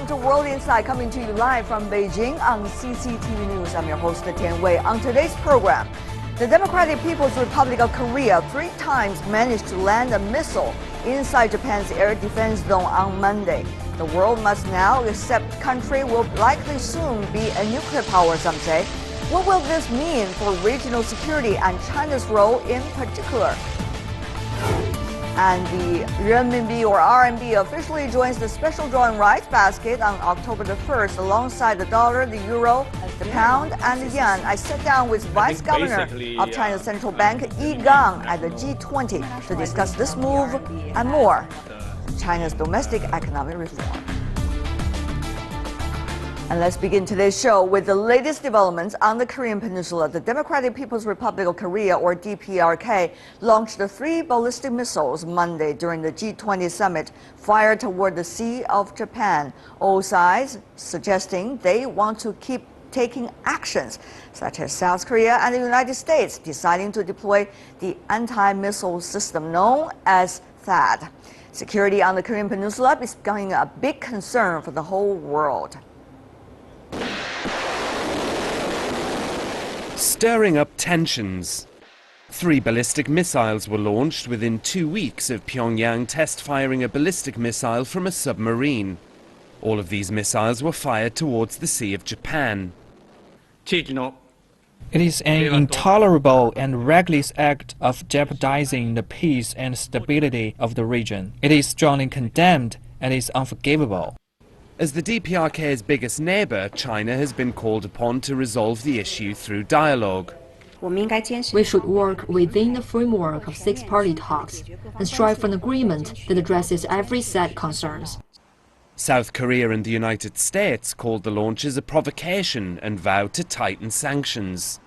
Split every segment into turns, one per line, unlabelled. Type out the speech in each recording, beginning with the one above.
welcome to World Insight, coming to you live from Beijing on CCTV News. I'm your host, Tian Wei. On today's program, the Democratic People's Republic of Korea 3 times managed to land a missile inside Japan's air defense zone on Monday. The world must now accept the country will likely soon be a nuclear power, some say. What will this mean for regional security and China's role in particular? And the renminbi or RMB officially joins the special drawing rights basket on October the 1st alongside the dollar, the euro, the pound, and the yen. I sat down with Vice Governor of China's Central Bank, Yi Gang, at the G20 to discuss this move and more. China's domestic economic reform. And let's begin today's show with the latest developments on the Korean Peninsula. The Democratic People's Republic of Korea, or DPRK, launched the 3 ballistic missiles Monday during the G20 summit, fired toward the Sea of Japan. All sides suggesting they want to keep taking actions, such as South Korea and the United States deciding to deploy the anti-missile system known as THAAD. Security on the Korean Peninsula is becoming a big concern for the whole world.
Stirring up tensions. 3 ballistic missiles were launched within 2 weeks of Pyongyang test firing a ballistic missile from a submarine. All of these missiles were fired towards the Sea of Japan.
It is an intolerable and reckless act of jeopardizing the peace and stability of the region. It is strongly condemned and is unforgivable.
As the DPRK's biggest neighbour, China has been called upon to resolve the issue through dialogue.
We should work within the framework of 6-party talks and strive for an agreement that addresses every set concerns.
South Korea and the United States called the launches a provocation and vowed to tighten sanctions.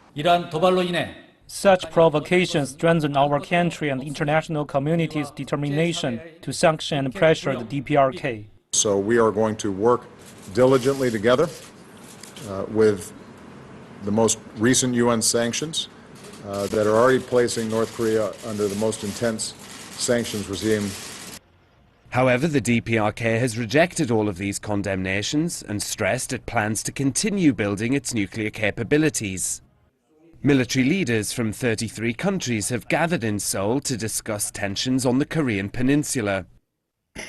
Such provocations strengthen our country and the international community's determination to sanction and pressure the DPRK.
So we are going to work diligently together with the most recent UN sanctions that are already placing North Korea under the most intense sanctions regime.
However, the DPRK has rejected all of these condemnations and stressed it plans to continue building its nuclear capabilities. Military leaders from 33 countries have gathered in Seoul to discuss tensions on the Korean Peninsula.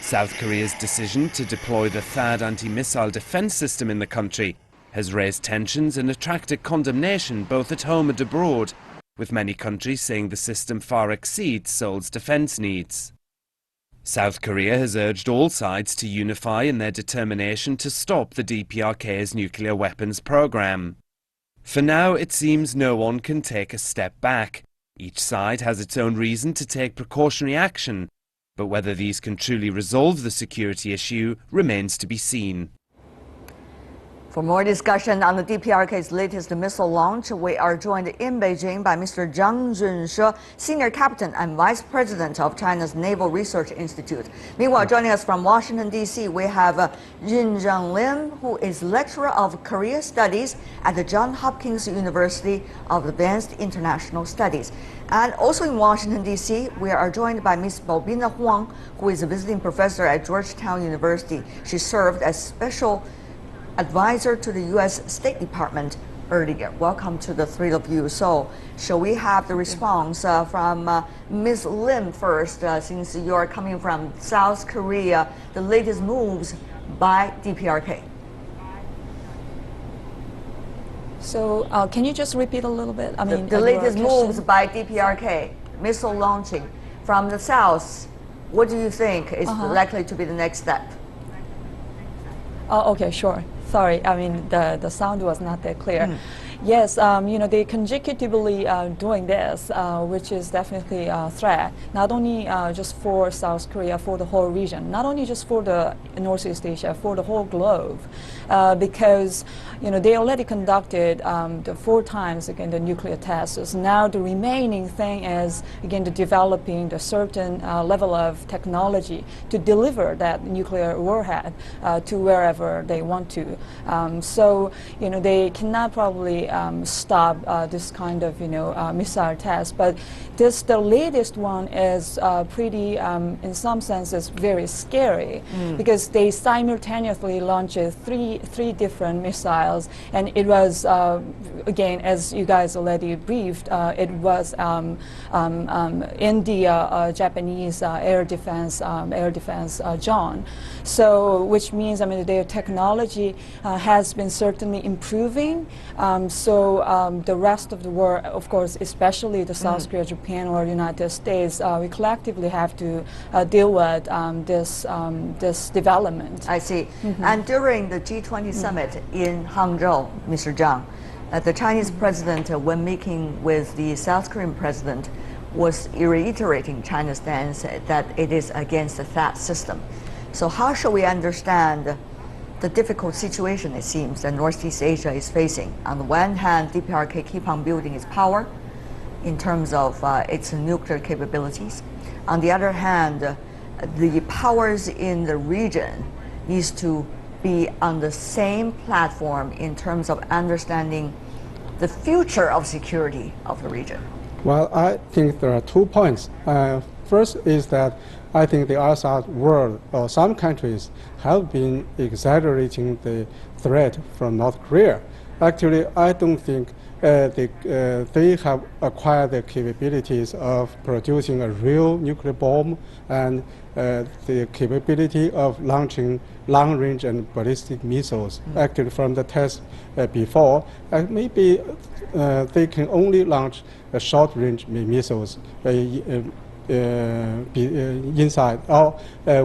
South Korea's decision to deploy the THAAD anti-missile defense system in the country has raised tensions and attracted condemnation both at home and abroad, with many countries saying the system far exceeds Seoul's defense needs. South Korea has urged all sides to unify in their determination to stop the DPRK's nuclear weapons program. For now, it seems no one can take a step back. Each side has its own reason to take precautionary action, but whether these can truly resolve the security issue remains to be seen.
For more discussion on the DPRK's latest missile launch, we are joined in Beijing by Mr. Zhang Junshe, Senior Captain and Vice President of China's Naval Research Institute. Meanwhile, joining us from Washington, D.C., we have Yunzheng Lim, who is Lecturer of Korea Studies at the Johns Hopkins University of Advanced International Studies. And also in Washington, D.C., we are joined by Ms. Baobina Huang, who is a visiting professor at Georgetown University. She served as special advisor to the U.S. State Department earlier. Welcome to the 3 of you. So, shall we have the response from Ms. Lim first, since you are coming from South Korea, the latest moves by DPRK?
So, can you just repeat a little bit? I mean,
the latest moves by DPRK, missile launching from the south. What do you think is likely to be the next step?
Okay, sure. Sorry, I mean, the sound was not that clear. Yes, they consecutively doing this, which is definitely a threat, not only just for South Korea, for the whole region, not only just for the Northeast Asia, for the whole globe, because, they already conducted the 4 times, again, the nuclear tests. Now the remaining thing is, again, the developing the certain level of technology to deliver that nuclear warhead to wherever they want to. So, they cannot probably stop this kind of missile test. But the latest one is pretty, in some senses, very scary because they simultaneously launched three different missiles, and it was again, as you guys already briefed, it was in the Japanese air defense zone. So, which means, I mean, their technology has been certainly improving. So the rest of the world, of course, especially the South Korea, Japan, or United States, we collectively have to deal with this development.
I see. And during the G20 summit in Hangzhou, Mr. Zhang, the Chinese president, when meeting with the South Korean president, was reiterating China's stance that it is against the THAAD system. So how should we understand the difficult situation, it seems, that Northeast Asia is facing? On the one hand, DPRK keep on building its power in terms of its nuclear capabilities. On the other hand, the powers in the region needs to be on the same platform in terms of understanding the future of security of the region.
Well, I think there are 2 points. First is that I think the outside world, or some countries, have been exaggerating the threat from North Korea. Actually, I don't think they have acquired the capabilities of producing a real nuclear bomb and the capability of launching long-range and ballistic missiles. Actually, from the test before, maybe they can only launch short-range missiles inside or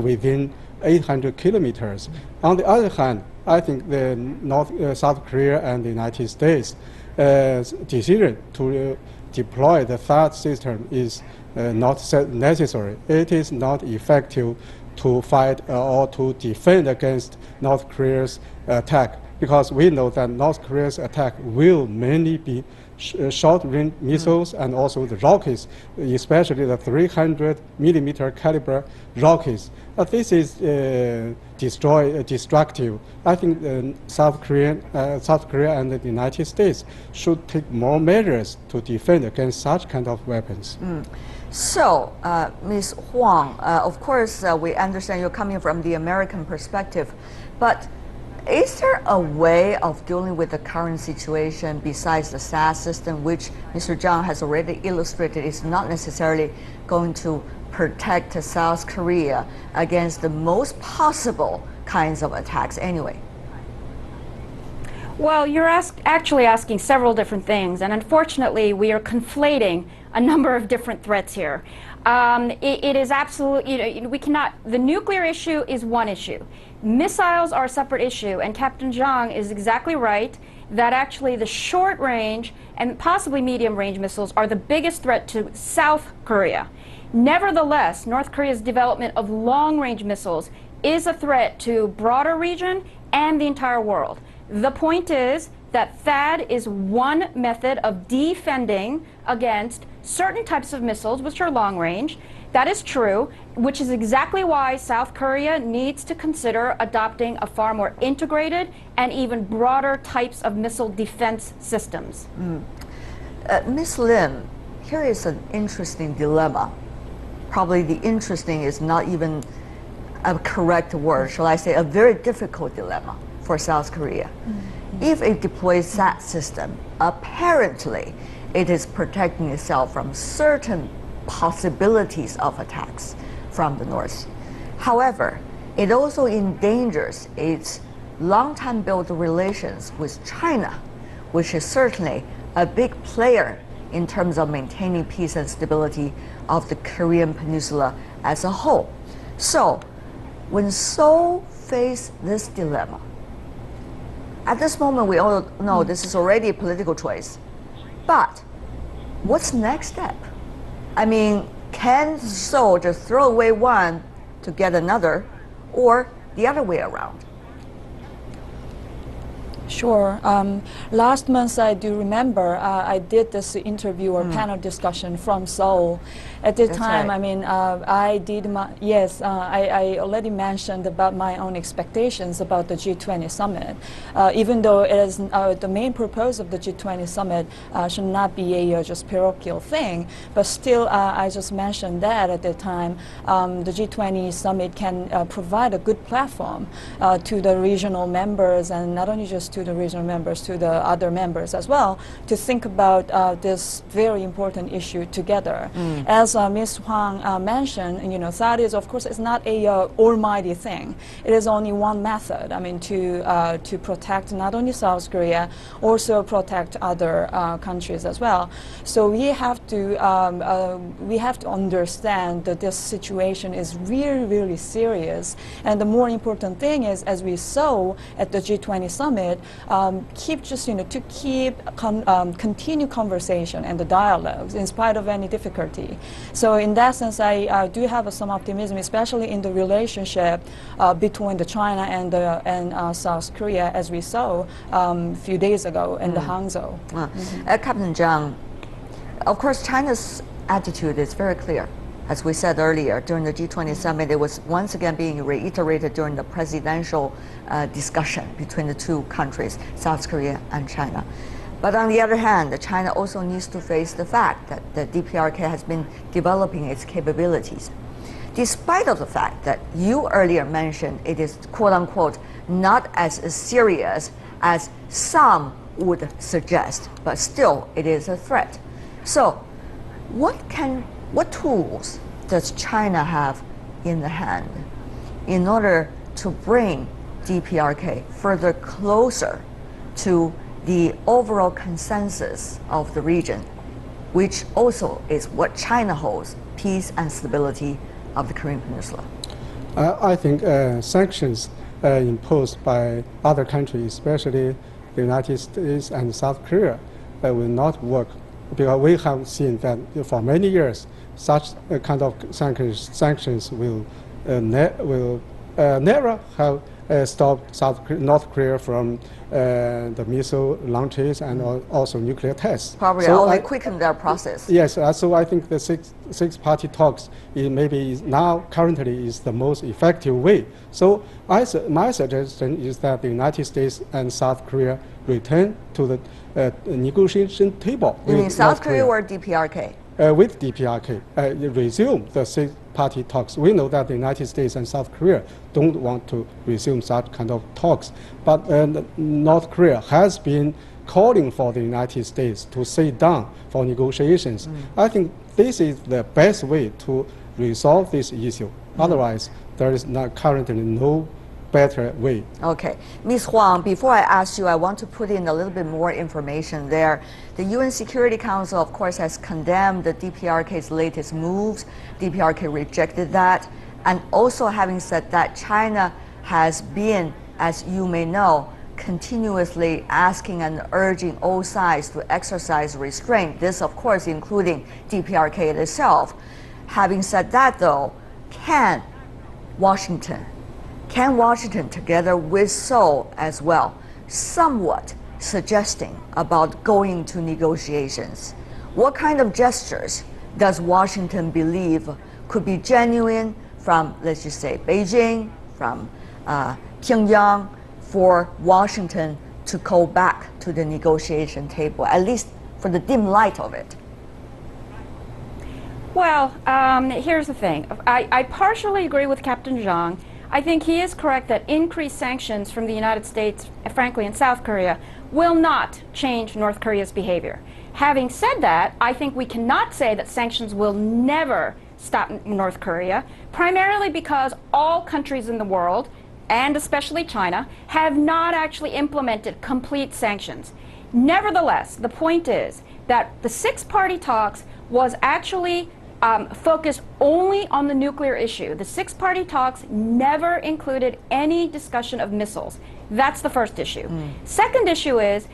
within 800 kilometers. On the other hand, I think the South Korea and the United States decision to deploy the THAAD system is not necessary. It is not effective to fight or to defend against North Korea's attack, because we know that North Korea's attack will mainly be short-range missiles and also the rockets, especially the 300-millimeter caliber rockets. This is destructive. I think South Korea and the United States should take more measures to defend against such kind of weapons.
So, Ms. Huang, of course, we understand you're coming from the American perspective, but is there a way of dealing with the current situation besides the THAAD system, which Mr. Zhang has already illustrated is not necessarily going to protect South Korea against the most possible kinds of attacks anyway?
Well, you're actually asking several different things, and unfortunately, we are conflating a number of different threats here. It is absolutely, we cannot, the nuclear issue is one issue. Missiles are a separate issue, and Captain Zhang is exactly right that actually the short range and possibly medium range missiles are the biggest threat to South Korea. Nevertheless, North Korea's development of long range missiles is a threat to broader region and the entire world. The point is that THAAD is one method of defending against certain types of missiles which are long range. That is true, which is exactly why South Korea needs to consider adopting a far more integrated and even broader types of missile defense systems.
Ms. Lim, here is an interesting dilemma. Probably the interesting is not even a correct word, shall I say, a very difficult dilemma for South Korea. If it deploys that system, apparently it is protecting itself from certain possibilities of attacks from the north. However, it also endangers its long-time built relations with China, which is certainly a big player in terms of maintaining peace and stability of the Korean Peninsula as a whole. So, when Seoul faced this dilemma, at this moment we all know this is already a political choice, but what's the next step? I mean, can Seoul just throw away one to get another, or the other way around?
Sure. Last month, I do remember I did this interview or panel discussion from Seoul. At the time,
right.
I mean, I did I already mentioned about my own expectations about the G20 summit. Even though it is the main purpose of the G20 summit should not be a just parochial thing, but still, I just mentioned that at the time, the G20 summit can provide a good platform to the regional members, and not only just to the regional members, to the other members as well, to think about this very important issue together. As Ms. Huang mentioned, you know, that is, of course, it's not a almighty thing. It is only one method. I mean, to protect not only South Korea, also protect other countries as well. So we have to understand that this situation is really, really serious. And the more important thing is, as we saw at the G20 summit, continue conversation and the dialogues in spite of any difficulty. So in that sense, I do have some optimism, especially in the relationship between the China and South Korea, as we saw a few days ago in the Hangzhou.
Captain Zhang, of course, China's attitude is very clear. As we said earlier, during the G20 summit, it was once again being reiterated during the presidential discussion between the two countries, South Korea and China. But on the other hand, China also needs to face the fact that the DPRK has been developing its capabilities. Despite of the fact that you earlier mentioned it is quote-unquote not as serious as some would suggest, but still it is a threat. So what tools does China have in the hand in order to bring DPRK further closer to the overall consensus of the region, which also is what China holds, peace and stability of the Korean Peninsula?
I think sanctions imposed by other countries, especially the United States and South Korea, will not work, because we have seen that for many years such kind of sanctions will never have stopped North Korea from the missile launches and also nuclear tests.
Probably so only quicken their process.
Yes, so I think the six-party talks currently is the most effective way. So my suggestion is that the United States and South Korea return to the negotiation table.
You mean South Korea or DPRK?
With DPRK, resume the six-party talks. We know that the United States and South Korea don't want to resume such kind of talks, but North Korea has been calling for the United States to sit down for negotiations. I think this is the best way to resolve this issue. Otherwise, there is currently no better way.
Okay. Ms. Huang, before I ask you, I want to put in a little bit more information there. The UN Security Council, of course, has condemned the DPRK's latest moves. DPRK rejected that. And also, having said that, China has been, as you may know, continuously asking and urging all sides to exercise restraint. This, of course, including DPRK itself. Having said that, though, can Washington, together with Seoul as well, somewhat suggesting about going to negotiations? What kind of gestures does Washington believe could be genuine from, let's just say, Beijing, from Pyongyang, for Washington to go back to the negotiation table, at least for the dim light of it?
Well, here's the thing. I partially agree with Captain Zhang. I think he is correct that increased sanctions from the United States, frankly, and South Korea will not change North Korea's behavior. Having said that, I think we cannot say that sanctions will never stop North Korea, primarily because all countries in the world, and especially China, have not actually implemented complete sanctions. Nevertheless, the point is that the six-party talks was actually focused only on the nuclear issue. The six-party talks never included any discussion of missiles. That's the first issue. Second issue is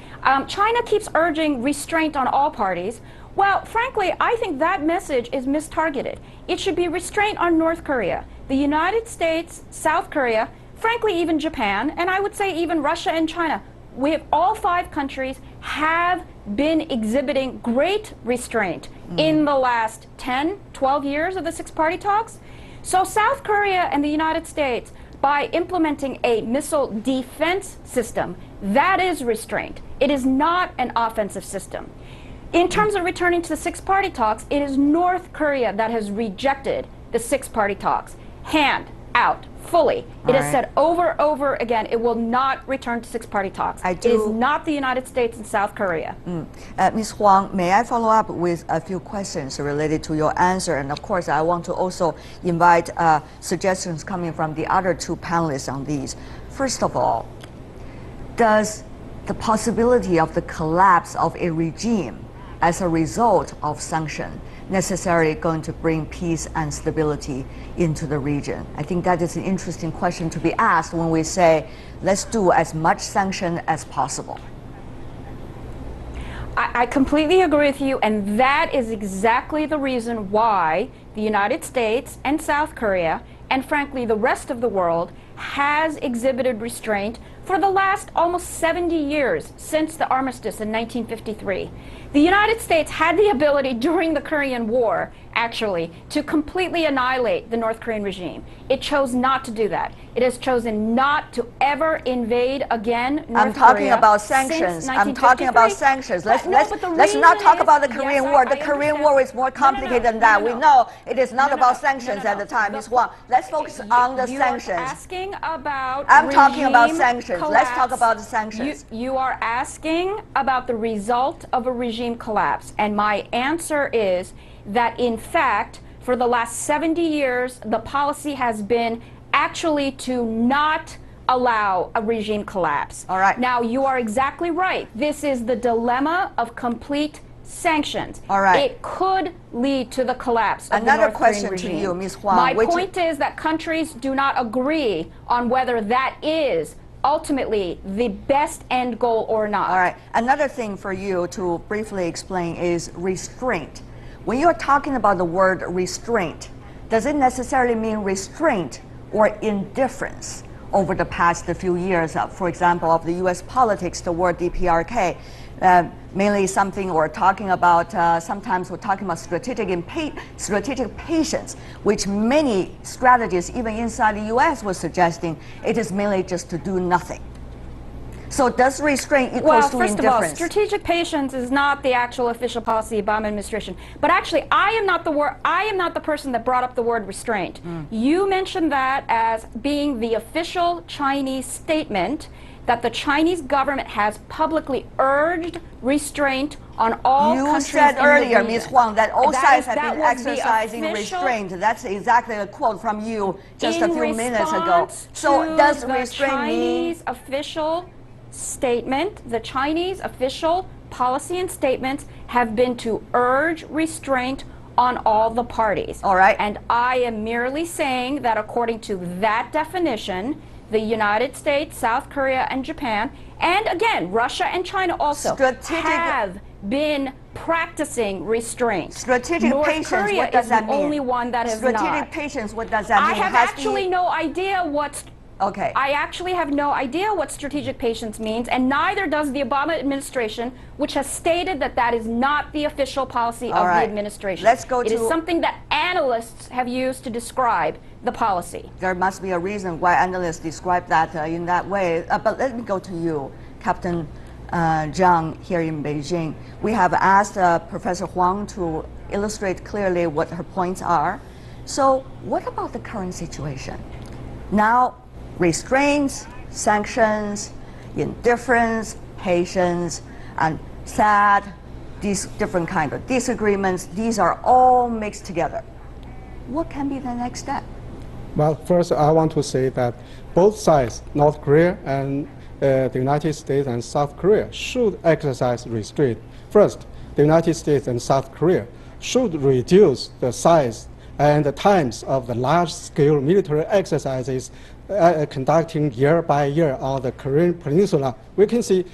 China keeps urging restraint on all parties. Well, frankly, I think that message is mistargeted. It should be restraint on North Korea. The United States, South Korea, frankly, even Japan, and I would say even Russia and China, all 5 countries have been exhibiting great restraint in the last 10, 12 years of the 6-party talks. So South Korea and the United States, by implementing a missile defense system, that is restraint. It is not an offensive system. In terms of returning to the 6-party talks, it is North Korea that has rejected the 6-party talks, hand out, fully. It has said over and over again it will not return to 6-party talks. It is not the United States and South Korea.
Ms. Huang, may I follow up with a few questions related to your answer? And of course, I want to also invite suggestions coming from the other 2 panelists on these. First of all, does the possibility of the collapse of a regime as a result of sanction necessarily going to bring peace and stability into the region? I think that is an interesting question to be asked when we say, let's do as much sanction as possible.
I completely agree with you, and that is exactly the reason why the United States and South Korea, and frankly the rest of the world, has exhibited restraint for the last almost 70 years since the armistice in 1953. The United States had the ability during the Korean War, actually, to completely annihilate the North Korean regime. It chose not to do that. It has chosen not to ever invade again North Korea.
I'm talking about sanctions. I'm talking about sanctions. Let's not talk about the Korean War. The Korean War is more complicated than that. We know it is not about sanctions at the time. Ms. Huang, let's focus on the sanctions.
You are asking about
I'm talking about
regime
sanctions.
collapse.
Let's talk about the sanctions.
You are asking about the result of a regime collapse, and my answer is that in fact for the last 70 years the policy has been actually to not allow a regime collapse.
All right.
Now you are exactly right. This is the dilemma of complete sanctions.
All right.
It could lead to the collapse of
Another
the North Korean
question
regime.
to you, Ms. Huang.
My point is that countries do not agree on whether that is ultimately the best end goal or not.
All right. Another thing for you to briefly explain is restraint. When you're talking about the word restraint, does it necessarily mean restraint or indifference over the past few years, for example, of the U.S. politics toward DPRK? Mainly something we're talking about, sometimes we're talking about strategic patience, which many strategists, even inside the U.S., were suggesting it is mainly just to do nothing. So does restraint equals to indifference?
Well, first of all, strategic patience is not the actual official policy of the Obama administration. But actually, I am not the person that brought up the word restraint. You mentioned that as being the official Chinese statement that the Chinese government has publicly urged restraint on all countries in the region.
You said earlier, Ms. Huang, that all sides have been exercising restraint. That's exactly a quote from you just a few minutes ago. So does restraint mean...
Chinese official statement, the Chinese official policy and statements have been to urge restraint on all the parties.
All right.
And I am merely saying that according to that definition, the United States, South Korea, and Japan, and again, Russia and China also have been practicing restraint.
Strategic patience, what does that mean?
North Korea is the only one that has not.
Strategic patience, what does that mean?
I have actually no idea what...
Okay.
I actually have no idea what strategic patience means, and neither does the Obama administration, which has stated that that is not the official policy of the administration.
Let's go
It is something that analysts have used to describe the policy.
There must be a reason why analysts describe that in that way. But let me go to you, Captain Zhang, here in Beijing. We have asked Professor Huang to illustrate clearly what her points are. So what about the current situation? Now, restraints, sanctions, indifference, patience, and sad, these different kinds of disagreements, these are all mixed together. What can be the next step?
Well, first I want to say that both sides, North Korea and the United States and South Korea, should exercise restraint. First, the United States and South Korea should reduce the size and the times of the large-scale military exercises conducting year by year on the Korean Peninsula, we can see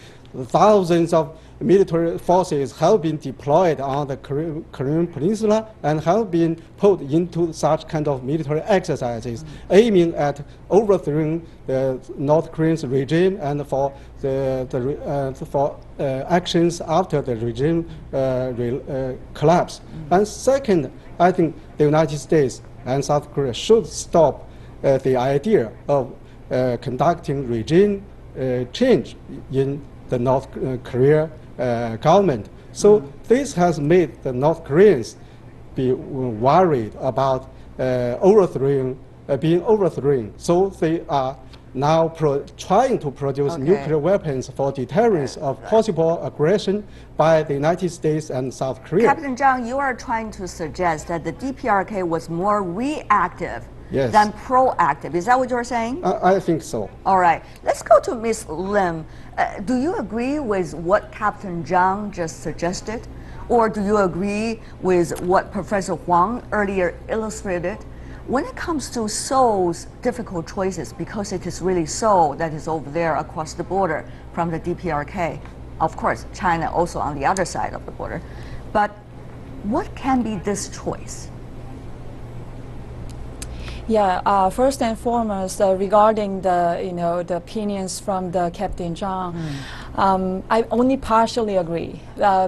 thousands of military forces have been deployed on the Korean Peninsula and have been put into such kind of military exercises, aiming at overthrowing the North Korean regime and for actions after the regime collapse. And second, I think the United States and South Korea should stop the idea of conducting regime change in the North Korea government. So this has made the North Koreans be worried about being overthrown. So they are now trying to produce nuclear weapons for deterrence of possible aggression by the United States and South Korea.
Captain Zhang, you are trying to suggest that the DPRK was more reactive than proactive. Is that what you're saying?
I think so.
All right. Let's go to Ms. Lim. Do you agree with what Captain Zhang just suggested? Or do you agree with what Professor Huang earlier illustrated? When it comes to Seoul's difficult choices, because it is really Seoul that is over there across the border from the DPRK, of course, China also on the other side of the border. But what can be this choice?
Yeah, first and foremost, regarding the the opinions from the Captain Zhang, I only partially agree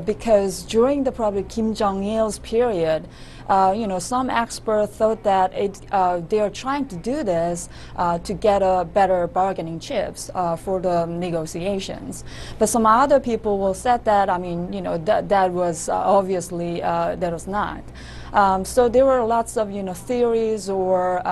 because during the probably Kim Jong-il's period, some experts thought that they are trying to do this to get a better bargaining chips for the negotiations. But some other people will said that that was obviously that was not. So there were lots of theories or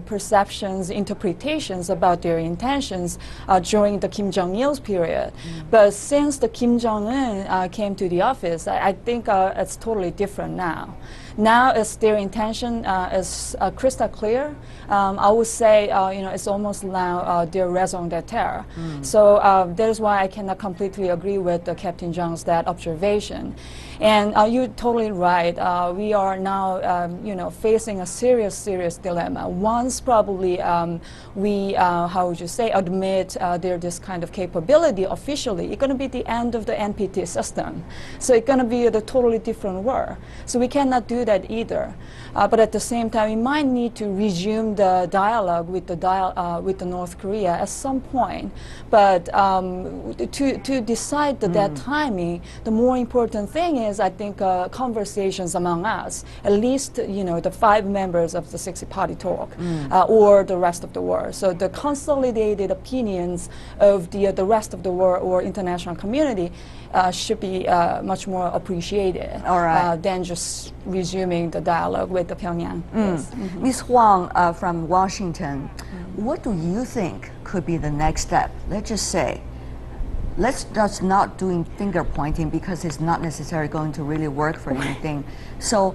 perceptions, interpretations about their intentions during the Kim Jong-il's period. But since the Kim Jong-un came to the office, I think it's totally different now. Now, as their intention is crystal clear, I would say it's almost now their raison d'être. So that is why I cannot completely agree with Captain Zhang's that observation. And you're totally right. We are now, facing a serious dilemma. Once probably we, how would you say, admit there's this kind of capability officially, it's going to be the end of the NPT system. So it's going to be a totally different war. So we cannot do that either. But at the same time, we might need to resume the dialogue with the North Korea at some point. But to decide that timing, the more important thing is, I think, conversations among us, at least the 5 members of the 60-party talk, or the rest of the world. So the consolidated opinions of the rest of the world or international community should be much more appreciated than just resuming the dialogue with the Pyongyang. Yes.
Ms. Huang from Washington, what do you think could be the next step? Let's just say, let's just not doing finger pointing because it's not necessarily going to really work for anything. So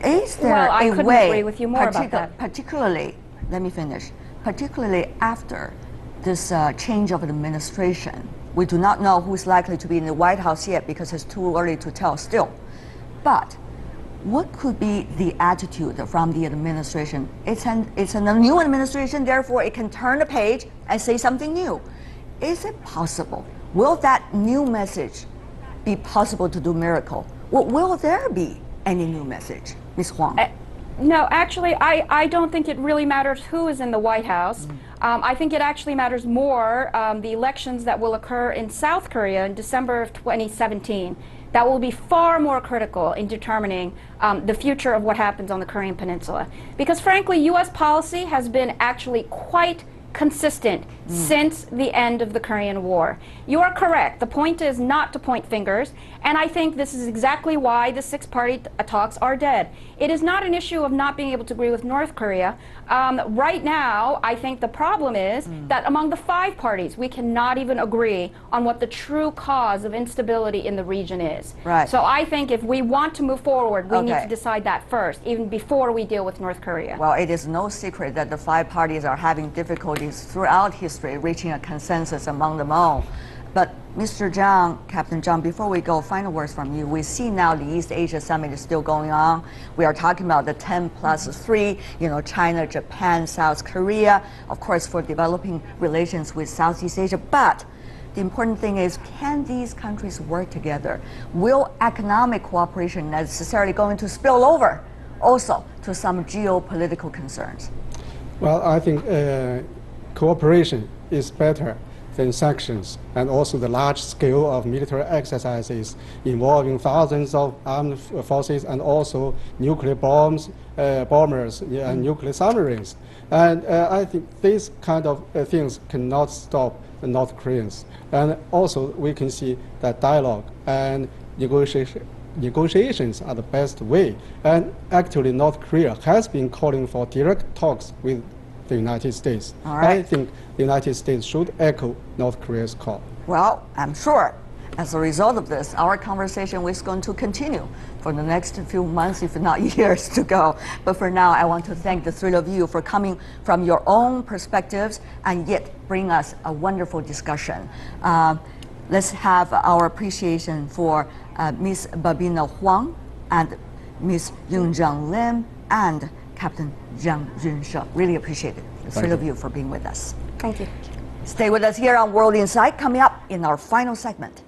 is there
I
a
couldn't
way,
agree with you more about that.
particularly, let me finish, particularly after this change of administration? We do not know who's likely to be in the White House yet because it's too early to tell still. But what could be the attitude from the administration? It's a new administration, therefore it can turn the page and say something new. Is it possible? Will that new message be possible to do miracle? Will there be any new message, Ms. Huang?
No, actually, I don't think it really matters who is in the White House. I think it actually matters more the elections that will occur in South Korea in December of 2017. That will be far more critical in determining the future of what happens on the Korean Peninsula. Because frankly, U.S. policy has been actually quite consistent since the end of the Korean War. You are correct. The point is not to point fingers, and I think this is exactly why the 6-party talks are dead. It is not an issue of not being able to agree with North Korea. Right now, I think the problem is that among the 5 parties, we cannot even agree on what the true cause of instability in the region is.
Right.
So I think if we want to move forward, we need to decide that first, even before we deal with North Korea.
Well, it is no secret that the 5 parties are having difficulties throughout history reaching a consensus among them all. But Mr. Zhang, Captain Zhang, before we go, final words from you. We see now the East Asia Summit is still going on. We are talking about the 10+3, China, Japan, South Korea, of course, for developing relations with Southeast Asia. But the important thing is, can these countries work together? Will economic cooperation necessarily going to spill over also to some geopolitical concerns?
Well, I think cooperation is better than sanctions, and also the large scale of military exercises involving thousands of armed forces and also nuclear bombs, bombers, and nuclear submarines. And I think these kind of things cannot stop the North Koreans. And also we can see that dialogue and negotiations are the best way. And actually North Korea has been calling for direct talks with the United States.
All right.
I think the United States should echo North Korea's call.
Well, I'm sure as a result of this, our conversation is going to continue for the next few months, if not years to go. But for now, I want to thank the three of you for coming from your own perspectives and yet bring us a wonderful discussion. Let's have our appreciation for Ms. Babina Huang and Ms. Yunjiang Lim and Captain Zhang Junshe. Really appreciate it, the three of you, for being with us.
Thank you.
Stay with us here on World Insight. Coming up in our final segment,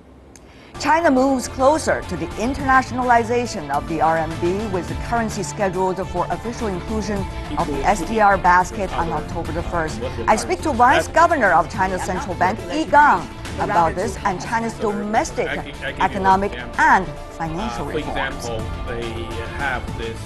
China moves closer to the internationalization of the RMB, with the currency scheduled for official inclusion of the SDR basket on October the 1st. I speak to Vice Governor of China's Central Bank, Yi Gang, about this and China's domestic economic and financial reforms.
For example, they have this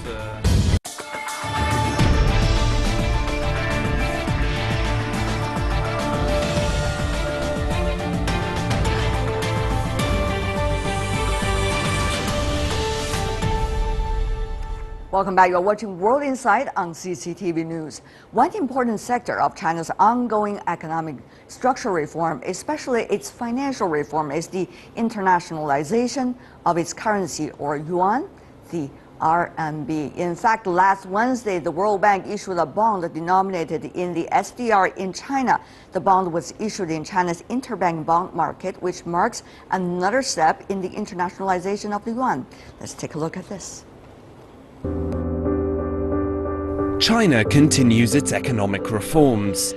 Welcome back. You're watching World Insight on CCTV News. One important sector of China's ongoing economic structural reform, especially its financial reform, is the internationalization of its currency, or yuan, the RMB. In fact, last Wednesday, the World Bank issued a bond denominated in the SDR in China. The bond was issued in China's interbank bond market, which marks another step in the internationalization of the yuan. Let's take a look at this.
China continues its economic reforms.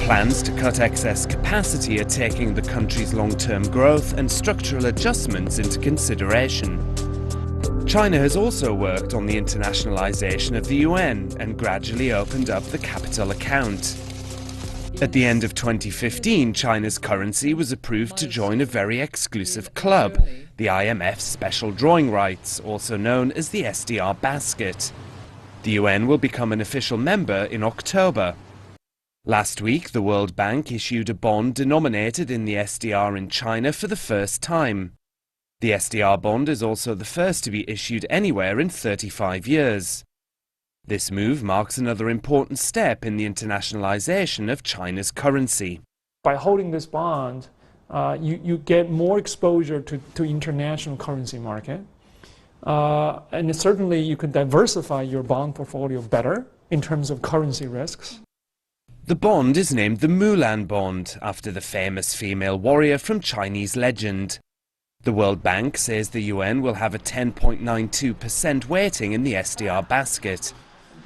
Plans to cut excess capacity are taking the country's long-term growth and structural adjustments into consideration. China has also worked on the internationalization of the yuan and gradually opened up the capital account. At the end of 2015, China's currency was approved to join a very exclusive club, the IMF's Special Drawing Rights, also known as the SDR basket. The UN will become an official member in October. Last week, the World Bank issued a bond denominated in the SDR in China for the first time. The SDR bond is also the first to be issued anywhere in 35 years. This move marks another important step in the internationalization of China's currency.
By holding this bond, you get more exposure to international currency market. And certainly you can diversify your bond portfolio better in terms of currency risks.
The bond is named the Mulan Bond, after the famous female warrior from Chinese legend. The World Bank says the yuan will have a 10.92% weighting in the SDR basket.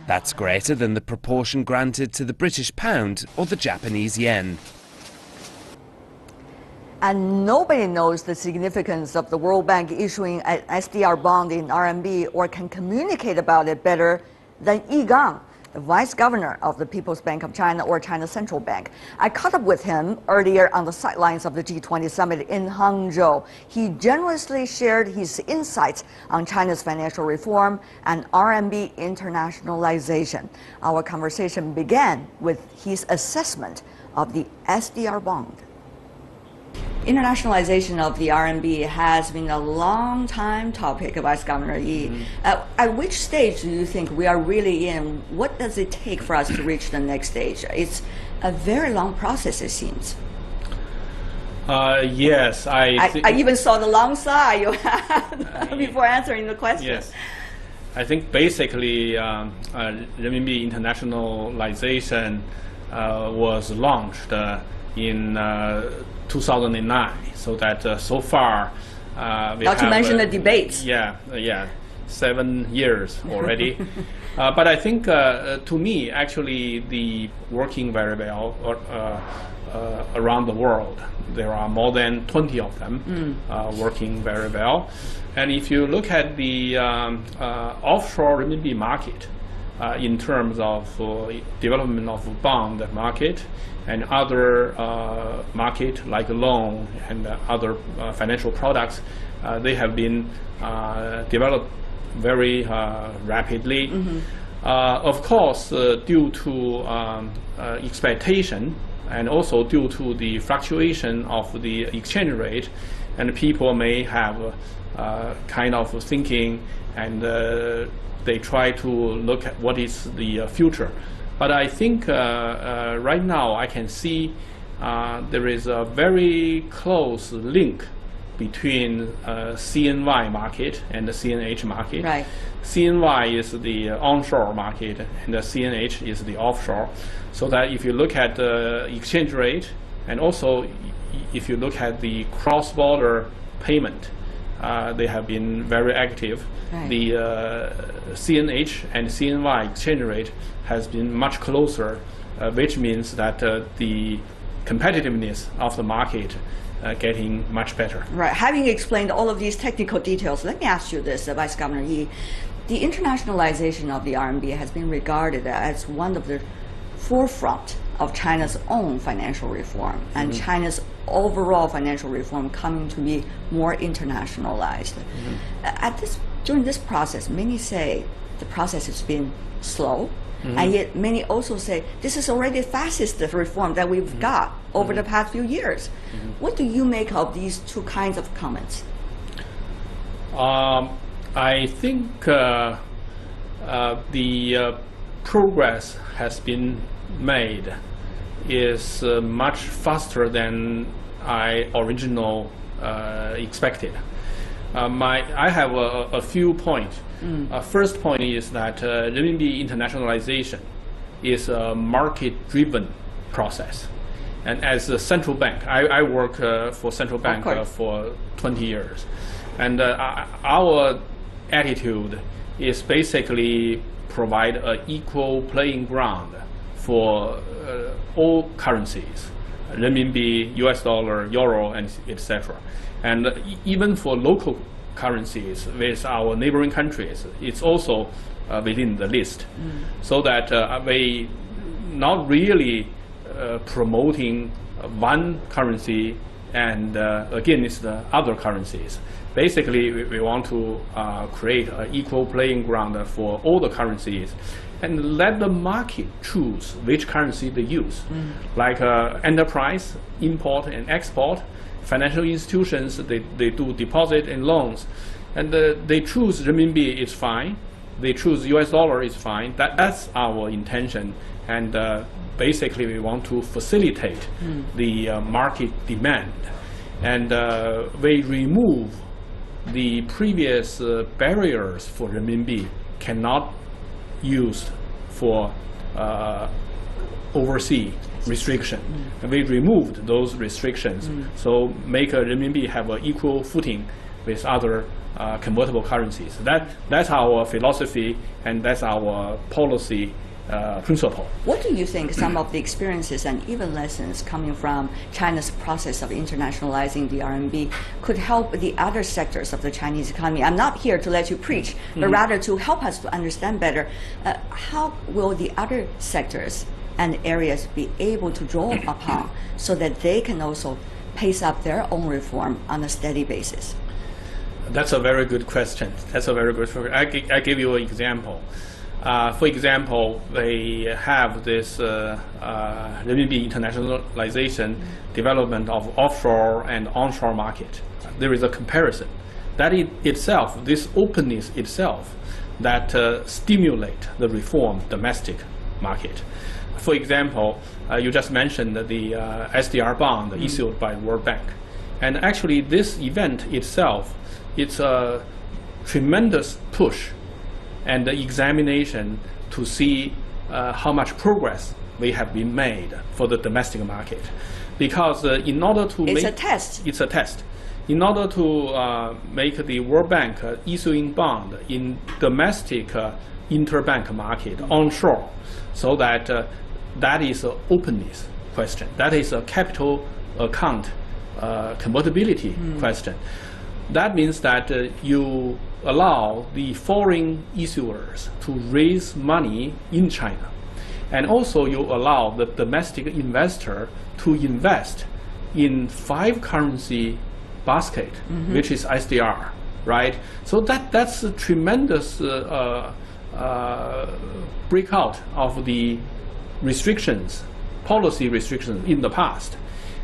That's greater than the proportion granted to the British pound or the Japanese yen.
And nobody knows the significance of the World Bank issuing an SDR bond in RMB or can communicate about it better than Yi Gang, the Vice Governor of the People's Bank of China, or China's Central Bank. I caught up with him earlier on the sidelines of the G20 summit in Hangzhou. He generously shared his insights on China's financial reform and RMB internationalization. Our conversation began with his assessment of the SDR bond. Internationalization of the RMB has been a long time topic, Vice Governor Yi. At which stage do you think we are really in? What does it take for us to reach the next stage? It's a very long process, it seems.
Yes,
I even saw the long sigh you had before answering the question.
Yes, I think basically renminbi internationalization was launched in 2009. So that so far we
Not
have,
to mention the debates.
Yeah, 7 years already. But I think, to me, actually, the working very well around the world. There are more than 20 of them working very well. And if you look at the offshore renminbi market, in terms of development of bond market and other market like loan and other financial products, they have been developed very rapidly. Of course, due to expectation and also due to the fluctuation of the exchange rate, and people may have kind of thinking, and they try to look at what is the future. But I think right now I can see there is a very close link between CNY market and the CNH market.
Right.
CNY is the onshore market and the CNH is the offshore. So that if you look at the exchange rate and also if you look at the cross-border payment, they have been very active.
Right.
The CNH and CNY exchange rate has been much closer, which means that the competitiveness of the market getting much better.
Right. Having explained all of these technical details, let me ask you this, Vice Governor Yi. The internationalization of the RMB has been regarded as one of the forefront of China's own financial reform and China's overall financial reform coming to be more internationalized. During this process, many say the process has been slow, and yet many also say this is already the fastest reform that we've got over the past few years. What do you make of these two kinds of comments?
I think the progress has been made is much faster than I originally expected. I have a few points. First point is that renminbi internationalization is a market-driven process. And as a central bank, I work for central bank for 20 years. And our attitude is basically provide an equal playing ground for all currencies, renminbi, US dollar, euro, and etc. And even for local currencies with our neighboring countries, it's also within the list. So that we not really promoting one currency and against the other currencies. Basically, we want to create an equal playing ground for all the currencies and let the market choose which currency they use. Like enterprise, import and export, financial institutions, they do deposit and loans. And they choose renminbi is fine, they choose US dollar is fine. That's our intention. And basically we want to facilitate the market demand. And we remove the previous barriers for renminbi cannot used for overseas restriction. And we removed those restrictions, so make a renminbi have an equal footing with other convertible currencies. That's our philosophy and that's our policy principle.
What do you think some of the experiences and even lessons coming from China's process of internationalizing the RMB could help the other sectors of the Chinese economy? I'm not here to let you preach, but rather to help us to understand better how will the other sectors and areas be able to draw upon so that they can also pace up their own reform on a steady basis?
That's a very good question. That's a very good question. I give you an example. For example, they have this renminbi internationalization development of offshore and onshore market. There is a comparison. That itself, this openness itself, that stimulate the reform domestic market. For example, you just mentioned the SDR bond issued by World Bank. And actually this event itself, it's a tremendous push and the examination to see how much progress we have been made for the domestic market. because in order to
it's
make
a test.
It's a test. In order to make the World Bank issuing bond in domestic interbank market onshore, so that that is an openness question. That is a capital account convertibility question. That means that you allow the foreign issuers to raise money in China. And also you allow the domestic investor to invest in 5 currency basket, which is SDR, right? So that's a tremendous breakout of the restrictions, policy restrictions in the past.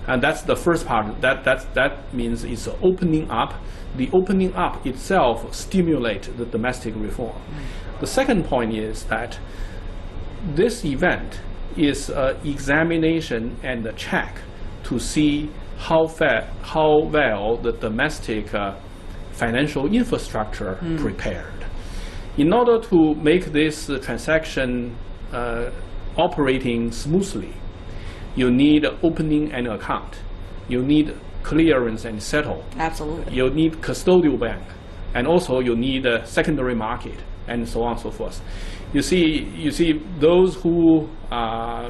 And that's the first part. That means it's opening up. The opening up itself stimulates the domestic reform. The second point is that this event is an examination and a check to see how well the domestic financial infrastructure prepared. In order to make this transaction operating smoothly, you need opening an account. You need clearance and settle.
Absolutely.
You need custodial bank, and also you need a secondary market, and so on and so forth. You see, those who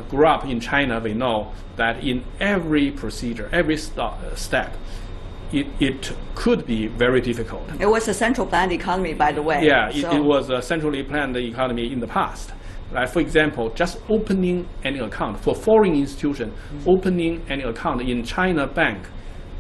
grew up in China, they know that in every procedure, every step, it could be very difficult.
It was a central planned economy, by the way.
Yeah,
so.
it was a centrally planned economy in the past. Like, for example, just opening an account for foreign institution, opening an account in China bank,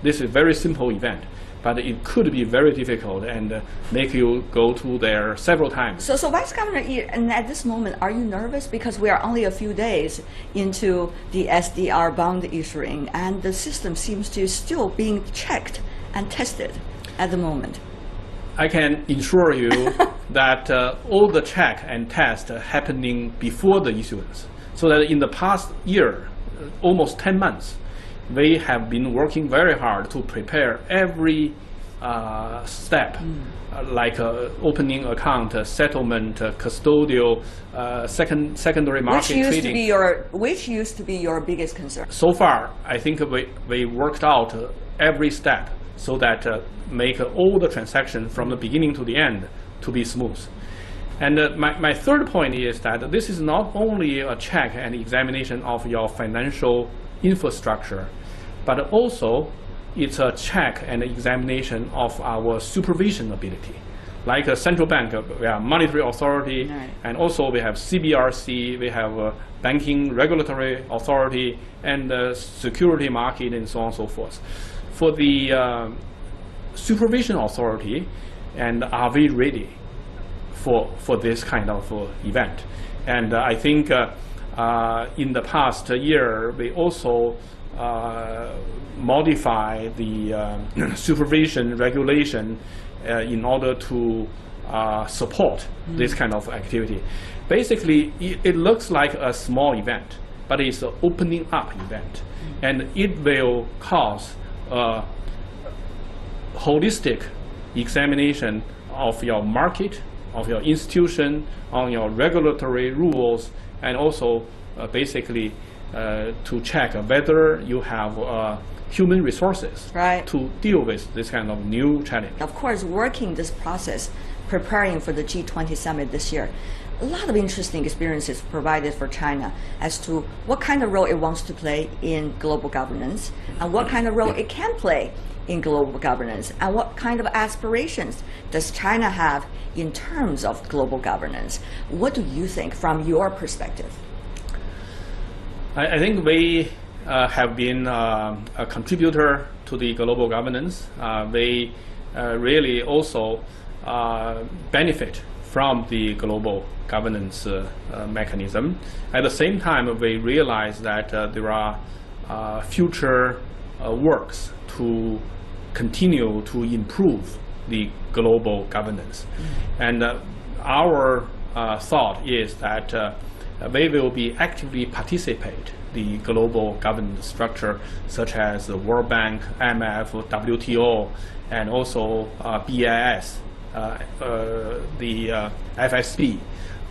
this is a very simple event, but it could be very difficult and make you go to there several times.
So Vice Governor Yi, and at this moment, are you nervous? Because we are only a few days into the SDR bond issuing, and the system seems to still being checked and tested at the moment.
I can assure you that all the check and test happening before the issuance. So that in the past year, almost 10 months, they have been working very hard to prepare every step, like opening account, settlement, custodial, secondary market trading.
Which used to be your biggest concern?
So far, I think we worked out every step so that make all the transactions from the beginning to the end to be smooth. And my third point is that this is not only a check and examination of your financial infrastructure, but also it's a check and examination of our supervision ability. Like a central bank, we have monetary authority,
right.
And also we have CBRC, we have a banking regulatory authority, and security market, and so on and so forth. For the supervision authority, and are we ready for this kind of event? And I think in the past year, we also modify the supervision regulation in order to support this kind of activity. Basically, it looks like a small event, but it's an opening up event, and it will cause a holistic examination of your market, of your institution, on your regulatory rules, and also basically to check whether you have human resources to deal with this kind of new challenge.
Of course, working this process, preparing for the G20 summit this year, a lot of interesting experiences provided for China as to what kind of role it wants to play in global governance, and what kind of role it can play in global governance, and what kind of aspirations does China have in terms of global governance. What do you think from your perspective?
I think we have been a contributor to the global governance. We really also benefit from the global governance mechanism. At the same time, we realize that there are future works to continue to improve the global governance. And our thought is that we will be actively participate the global governance structure, such as the World Bank, IMF, WTO, and also BIS, the FSB.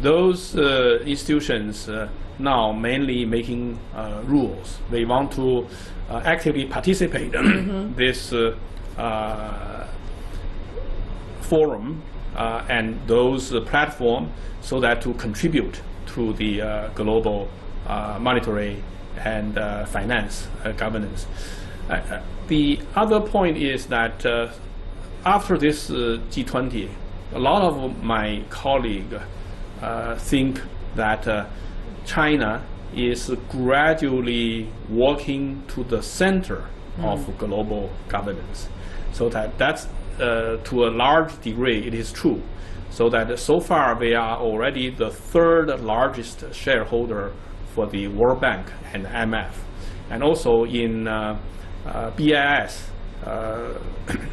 those institutions now mainly making rules. They want to actively participate in this forum and those platforms so that to contribute to the global monetary and finance governance. The other point is that after this G20, a lot of my colleagues think that China is gradually walking to the center of global governance. So that's to a large degree, it is true. So that so far they are already the third largest shareholder for the World Bank and IMF. And also in BIS,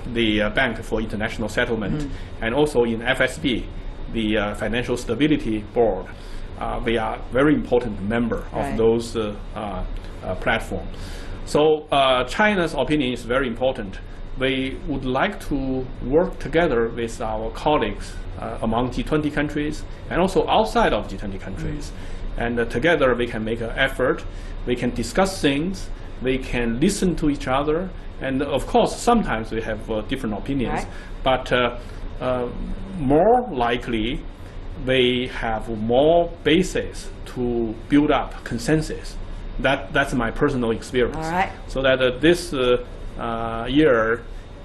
the Bank for International Settlement, and also in FSB, the Financial Stability Board. They are very important member of those platforms. So China's opinion is very important. We would like to work together with our colleagues among G20 countries and also outside of G20 countries. And together we can make an effort, we can discuss things, we can listen to each other, and of course sometimes we have different opinions, but more likely they have more basis to build up consensus. That's my personal experience. So that this year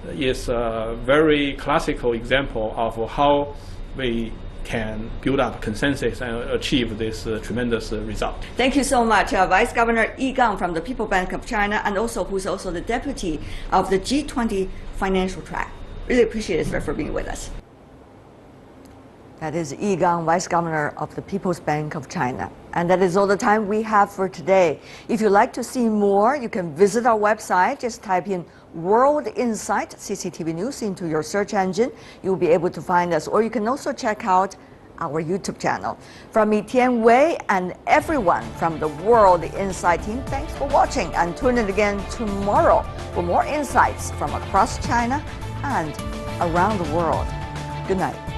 is a very classical example of how we can build up consensus and achieve this tremendous result.
Thank you so much, Vice Governor Yi Gang from the People Bank of China, and also who's also the deputy of the G20 financial track. Really appreciate it, sir, for being with us. That is Yi Gang, Vice Governor of the People's Bank of China. And that is all the time we have for today. If you'd like to see more, you can visit our website. Just type in World Insight CCTV News into your search engine. You'll be able to find us. Or you can also check out our YouTube channel. From me, Tian Wei, and everyone from the World Insight team, thanks for watching. And tune in again tomorrow for more insights from across China and around the world. Good night.